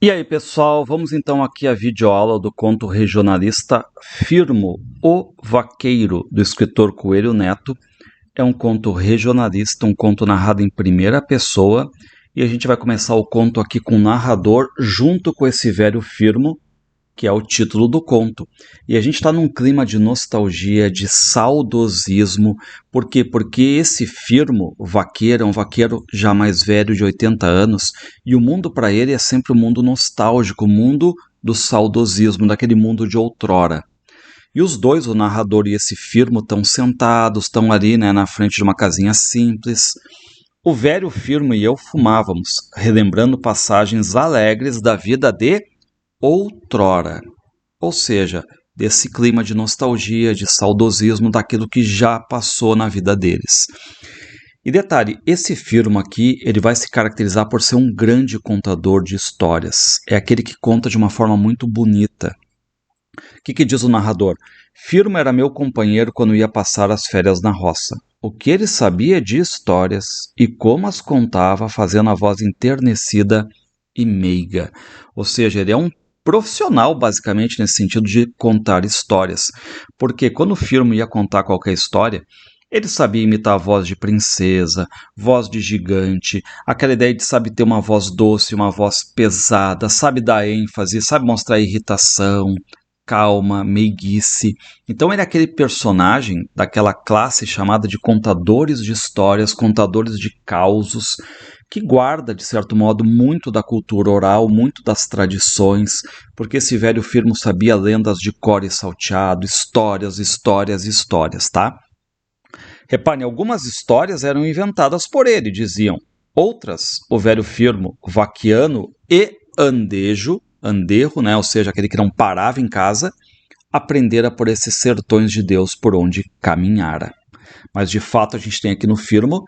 E aí, pessoal, vamos então aqui à videoaula do conto regionalista Firmo, o Vaqueiro, do escritor Coelho Neto. É um conto regionalista, um conto narrado em primeira pessoa, e a gente vai começar o conto aqui com o narrador junto com esse velho Firmo, que é o título do conto. E a gente está num clima de nostalgia, de saudosismo. Por quê? Porque esse Firmo, o vaqueiro, é um vaqueiro já mais velho, de 80 anos, e o mundo para ele é sempre um mundo nostálgico, o mundo do saudosismo, daquele mundo de outrora. E os dois, o narrador e esse Firmo, estão sentados, estão ali, né, na frente de uma casinha simples. O velho Firmo e eu fumávamos, relembrando passagens alegres da vida de outrora, ou seja, desse clima de nostalgia, de saudosismo daquilo que já passou na vida deles. E detalhe, esse Firmo aqui, ele vai se caracterizar por ser um grande contador de histórias. É aquele que conta de uma forma muito bonita. O que diz o narrador? Firmo era meu companheiro quando ia passar as férias na roça. O que ele sabia de histórias e como as contava, fazendo a voz enternecida e meiga. Ou seja, ele é um profissional, basicamente, nesse sentido de contar histórias. Porque quando o Firmo ia contar qualquer história, ele sabia imitar a voz de princesa, voz de gigante, aquela ideia de sabe ter uma voz doce, uma voz pesada, sabe dar ênfase, sabe mostrar irritação, calma, meiguice. Então ele é aquele personagem daquela classe chamada de contadores de histórias, contadores de causos, que guarda, de certo modo, muito da cultura oral, muito das tradições, porque esse velho Firmo sabia lendas de cor e salteado, histórias, histórias, histórias, tá? Reparem, algumas histórias eram inventadas por ele, diziam. Outras, o velho Firmo, vaquiano e anderro, né, ou seja, aquele que não parava em casa, aprendera por esses sertões de Deus por onde caminhara. Mas de fato a gente tem aqui no Firmo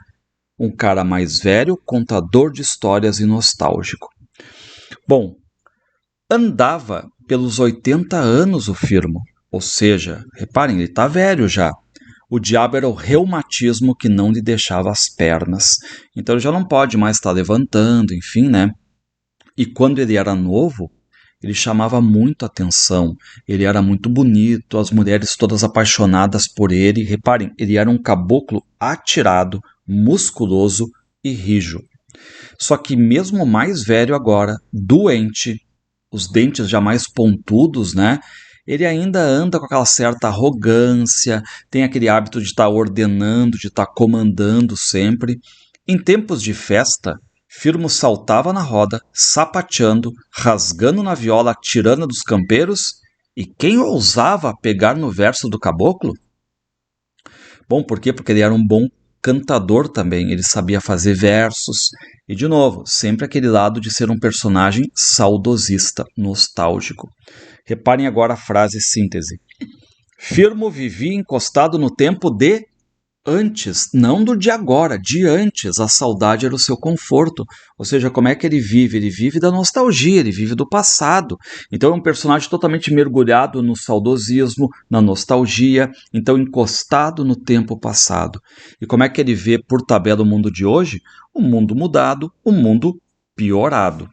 um cara mais velho, contador de histórias e nostálgico. Bom, andava pelos 80 anos o Firmo, ou seja, reparem, ele está velho já. O diabo era o reumatismo que não lhe deixava as pernas. Então ele já não pode mais estar levantando, enfim, né? E quando ele era novo, ele chamava muito atenção. Ele era muito bonito, as mulheres todas apaixonadas por ele. Reparem, ele era um caboclo atirado, musculoso e rijo. Só que mesmo mais velho agora, doente, os dentes já mais pontudos, né? Ele ainda anda com aquela certa arrogância, tem aquele hábito de estar ordenando, de estar comandando sempre. Em tempos de festa, Firmo saltava na roda, sapateando, rasgando na viola a tirana dos campeiros, e quem ousava pegar no verso do caboclo? Bom, por quê? Porque ele era um bom cantador também, ele sabia fazer versos. E, de novo, sempre aquele lado de ser um personagem saudosista, nostálgico. Reparem agora a frase síntese. Firmo vivia encostado no tempo de antes, não do de agora, de antes. A saudade era o seu conforto. Ou seja, como é que ele vive? Ele vive da nostalgia, ele vive do passado. Então é um personagem totalmente mergulhado no saudosismo, na nostalgia, então encostado no tempo passado. E como é que ele vê por tabela o mundo de hoje? Um mundo mudado, um mundo piorado.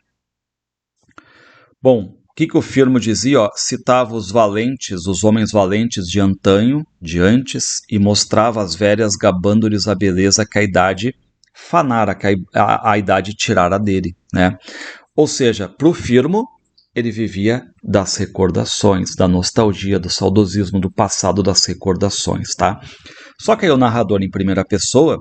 Bom, o que o Firmo dizia? Ó, citava os valentes, os homens valentes de antanho, de antes, e mostrava as velhas gabando-lhes a beleza que a idade fanara, que a idade tirara dele, né? Ou seja, para o Firmo, ele vivia das recordações, da nostalgia, do saudosismo, do passado, das recordações, tá? Só que aí o narrador em primeira pessoa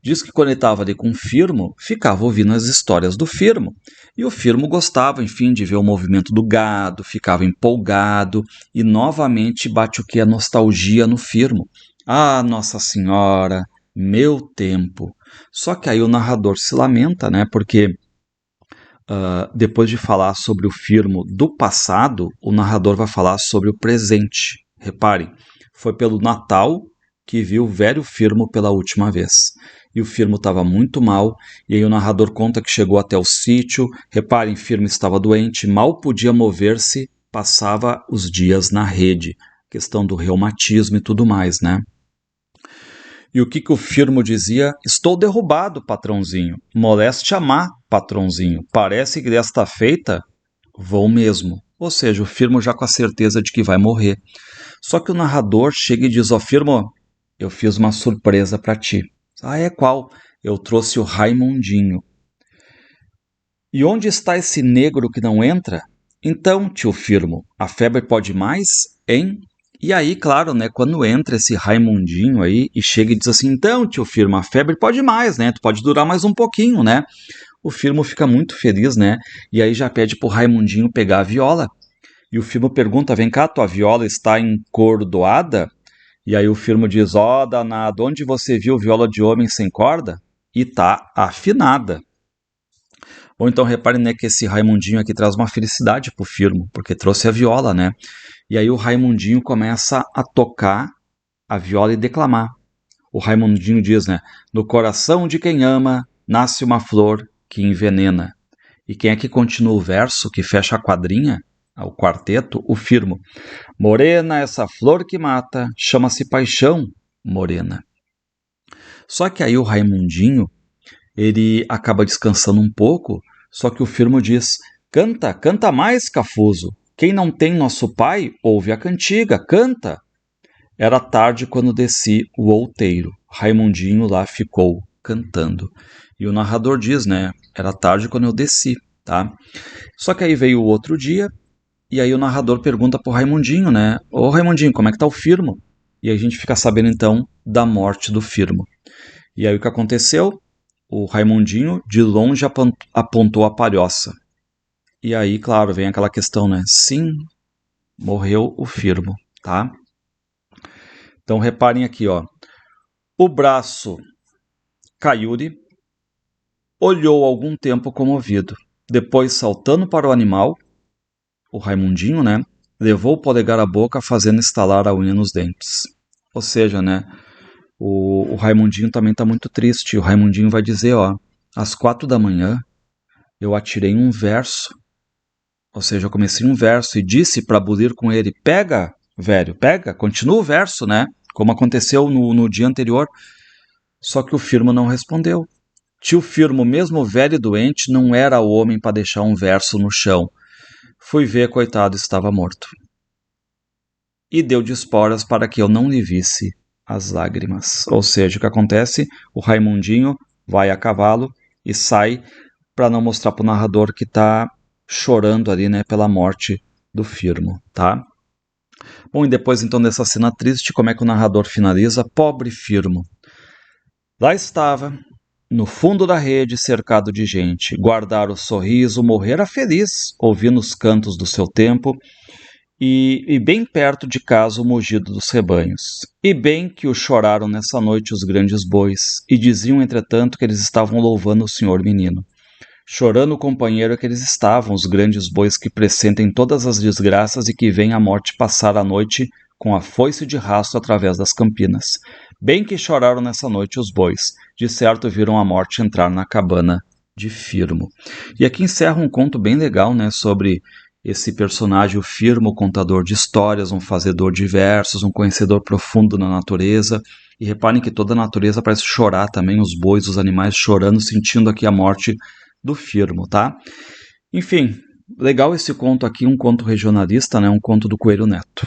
diz que quando ele estava ali com o Firmo, ficava ouvindo as histórias do Firmo. E o Firmo gostava, enfim, de ver o movimento do gado, ficava empolgado e novamente bate o que? A nostalgia no Firmo. Ah, Nossa Senhora, meu tempo. Só que aí o narrador se lamenta, né? Porque depois de falar sobre o Firmo do passado, o narrador vai falar sobre o presente. Reparem, foi pelo Natal que viu o velho Firmo pela última vez. E o Firmo estava muito mal, e aí o narrador conta que chegou até o sítio. Reparem, Firmo estava doente, mal podia mover-se, passava os dias na rede. Questão do reumatismo e tudo mais, né? E o que o Firmo dizia? Estou derrubado, patrãozinho. Moléstia má, patrãozinho. Parece que desta feita Vou mesmo. Ou seja, o Firmo já com a certeza de que vai morrer. Só que o narrador chega e diz, ó, Firmo, eu fiz uma surpresa para ti. Ah, é qual? Eu trouxe o Raimundinho. E onde está esse negro que não entra? Então, tio Firmo, a febre pode mais, hein? E aí, claro, né, quando entra esse Raimundinho aí e chega e diz assim, então, tio Firmo, a febre pode mais, né? Tu pode durar mais um pouquinho, né? O Firmo fica muito feliz, né? E aí já pede pro Raimundinho pegar a viola. E o Firmo pergunta, vem cá, tua viola está encordoada? E aí o Firmo diz, ó, danado, onde você viu viola de homem sem corda? E tá afinada. Ou então reparem, né, que esse Raimundinho aqui traz uma felicidade pro Firmo, porque trouxe a viola, né? E aí o Raimundinho começa a tocar a viola e declamar. O Raimundinho diz, né, no coração de quem ama nasce uma flor que envenena. E quem é que continua o verso, que fecha a quadrinha, o quarteto? O Firmo. Morena, essa flor que mata, chama-se paixão, morena. Só que aí o Raimundinho, ele acaba descansando um pouco, só que o Firmo diz, canta, canta mais, Cafuso. Quem não tem nosso pai, ouve a cantiga, canta. Era tarde quando desci o outeiro. Raimundinho lá ficou cantando. E o narrador diz, né? Era tarde quando eu desci, tá? Só que aí veio o outro dia, e aí o narrador pergunta pro Raimundinho, né? Ô Raimundinho, como é que tá o Firmo? E aí a gente fica sabendo então da morte do Firmo. E aí o que aconteceu? O Raimundinho de longe apontou a palhoça. E aí, claro, vem aquela questão, né? Sim, morreu o Firmo, tá? Então reparem aqui, ó. O braço Kayuri olhou algum tempo comovido. Depois, saltando para o animal, o Raimundinho, né, levou o polegar à boca, fazendo estalar a unha nos dentes. Ou seja, né, o Raimundinho também está muito triste. O Raimundinho vai dizer, ó, às 4 da manhã eu atirei um verso. Ou seja, eu comecei um verso e disse para bulir com ele, pega, velho, pega, continua o verso, né, como aconteceu no dia anterior. Só que o Firmo não respondeu. Tio Firmo, mesmo velho e doente, não era o homem para deixar um verso no chão. Fui ver, coitado, estava morto. E deu de esporas para que eu não lhe visse as lágrimas. Ou seja, o que acontece? O Raimundinho vai a cavalo e sai para não mostrar para o narrador que está chorando ali, né, pela morte do Firmo, tá? Bom, e depois então dessa cena triste, como é que o narrador finaliza? Pobre Firmo. Lá estava, no fundo da rede, cercado de gente, guardar o sorriso, morrera feliz, ouvindo os cantos do seu tempo, e bem perto de casa o mugido dos rebanhos. E bem que o choraram nessa noite os grandes bois, e diziam, entretanto, que eles estavam louvando o senhor menino. Chorando o companheiro que eles estavam, os grandes bois que pressentem todas as desgraças e que veem a morte passar a noite com a foice de rastro através das campinas. Bem que choraram nessa noite os bois, de certo viram a morte entrar na cabana de Firmo. E aqui encerra um conto bem legal, né, sobre esse personagem, o Firmo, contador de histórias, um fazedor de versos, um conhecedor profundo da natureza. E reparem que toda a natureza parece chorar também, os bois, os animais chorando, sentindo aqui a morte do Firmo, tá? Enfim, legal esse conto aqui, um conto regionalista, né, um conto do Coelho Neto.